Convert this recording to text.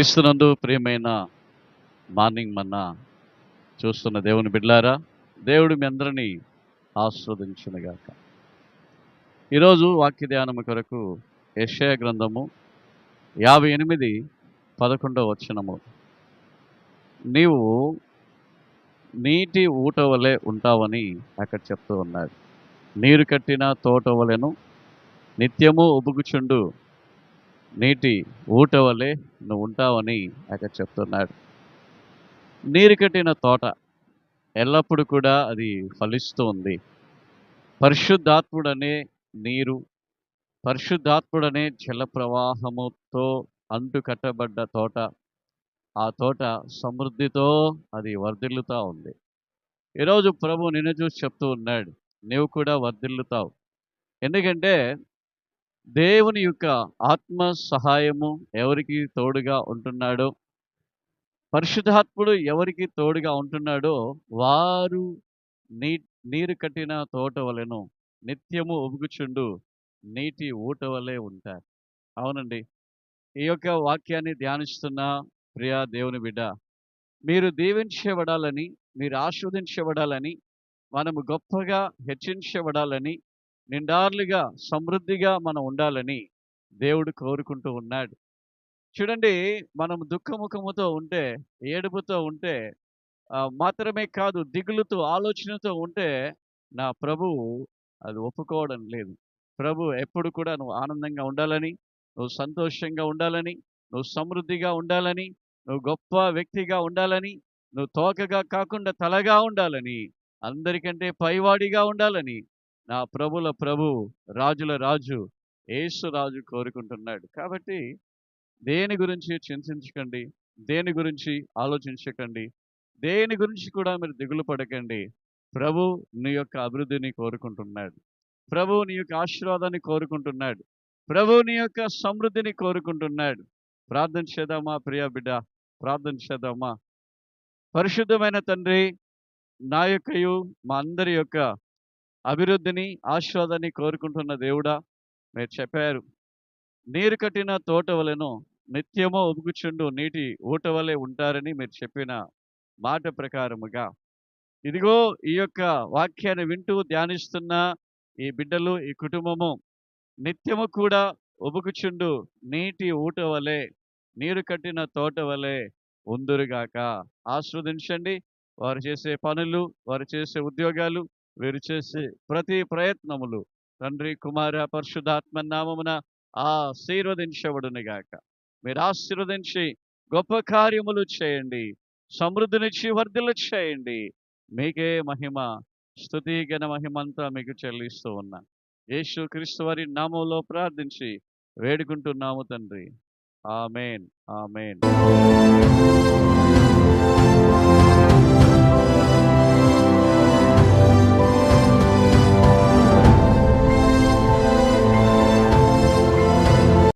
క్రీస్తునందు ప్రియమైన మార్నింగ్ మన్నా చూస్తున్న దేవుని బిడ్లారా, దేవుడు మీ అందరినీ ఆస్వాదించునుగాక. ఈరోజు వాక్య ధ్యానము కొరకు యెషయా గ్రంథము 58:11 వచనము. నీవు నీటి ఊట వలె ఉంటావని అక్కడ చెప్తూ ఉన్నాడు. నీరు కట్టిన తోట వలెను నిత్యము ఉబుకుచుండు నీటి ఊట వలె నువ్వు ఉంటావని అక్కడ చెప్తున్నాడు. నీరు కట్టిన తోట ఎల్లప్పుడూ కూడా అది ఫలిస్తూ ఉంది. పరిశుద్ధాత్ముడనే నీరు, పరిశుద్ధాత్ముడనే జల ప్రవాహముతో అంటు కట్టబడ్డ తోట, ఆ తోట సమృద్ధితో అది వర్ధిల్లుతూ ఉంది. ఈరోజు ప్రభు నిన్ను చూసి చెప్తూ ఉన్నాడు, నీవు కూడా వర్ధిల్లుతావు. ఎందుకంటే దేవుని యొక్క ఆత్మ సహాయము ఎవరికి తోడుగా ఉంటున్నాడో, పరిశుద్ధాత్ముడు ఎవరికి తోడుగా ఉంటున్నాడో వారు నీరు కట్టిన తోట వలెను నిత్యము ఉబుకుచుండు నీటి ఊట వలె ఉంటారు. అవునండి, ఈ యొక్క వాక్యాన్ని ధ్యానిస్తున్న ప్రియా దేవుని బిడ్డ, మీరు దీవించబడాలని, మీరు ఆస్వాదించబడాలని, మనము గొప్పగా హెచ్చించబడాలని, నిండార్లుగా సమృద్ధిగా మనం ఉండాలని దేవుడు కోరుకుంటూ ఉన్నాడు. చూడండి, మనం దుఃఖముఖముతో ఉంటే, ఏడుపుతో ఉంటే మాత్రమే కాదు, దిగులుతో ఆలోచనతో ఉంటే నా ప్రభువు అది ఒప్పుకోవడం లేదు. ప్రభు ఎప్పుడు కూడా నువ్వు ఆనందంగా ఉండాలని, నువ్వు సంతోషంగా ఉండాలని, నువ్వు సమృద్ధిగా ఉండాలని, నువ్వు గొప్ప వ్యక్తిగా ఉండాలని, నువ్వు తోకగా కాకుండా తలగా ఉండాలని, అందరికంటే పైవాడిగా ఉండాలని నా ప్రభుల ప్రభు, రాజుల రాజు యేసు రాజు కోరుకుంటున్నాడు. కాబట్టి దేని గురించి చింతించకండి, దేని గురించి ఆలోచించకండి, దేని గురించి కూడా మీరు దిగులు పడకండి. ప్రభు నీ యొక్క అభివృద్ధిని కోరుకుంటున్నాడు. ప్రభు నీ యొక్క ఆశీర్వాదాన్ని కోరుకుంటున్నాడు. ప్రభు నీ యొక్క సమృద్ధిని కోరుకుంటున్నాడు. ప్రార్థన చేద్దామా ప్రియా బిడ్డ, ప్రార్థన చేద్దామా. పరిశుద్ధమైన తండ్రి, నా యొక్కయు మా అందరి యొక్క అభివృద్ధిని, ఆశీర్వాదాన్ని కోరుకుంటున్న దేవుడా, మీరు చెప్పారు, నీరు కట్టిన తోట వలెను నిత్యము ఉబుకుచుండు నీటి ఊట వలె ఉంటారని మీరు చెప్పిన మాట ప్రకారముగా, ఇదిగో ఈ యొక్క వాక్యాన్ని వింటూ ధ్యానిస్తున్న ఈ బిడ్డలు, ఈ కుటుంబము నిత్యము కూడా ఉబుకుచుండు నీటి ఊట వలె, నీరు కట్టిన తోట వలె ఉందురుగాక. ఆస్వాదించండి. వారు చేసే పనులు, వారు చేసే ఉద్యోగాలు, వీరు చేసే ప్రతి ప్రయత్నములు తండ్రి, కుమార, పరిశుద్ధాత్మ నామమున ఆశీర్వదించబడునుగాక. మీరు ఆశీర్వదించి గొప్ప కార్యములు చేయండి, సమృద్ధినిచ్చి వర్ధిల్లు చేయండి. మీకే మహిమ, స్తుతి, ఘన మహిమంతా మీకు చెల్లిస్తూ ఉన్నా. యేసు క్రీస్తు వారి నామములో ప్రార్థించి వేడుకుంటున్నాము తండ్రి. ఆమేన్, ఆమేన్.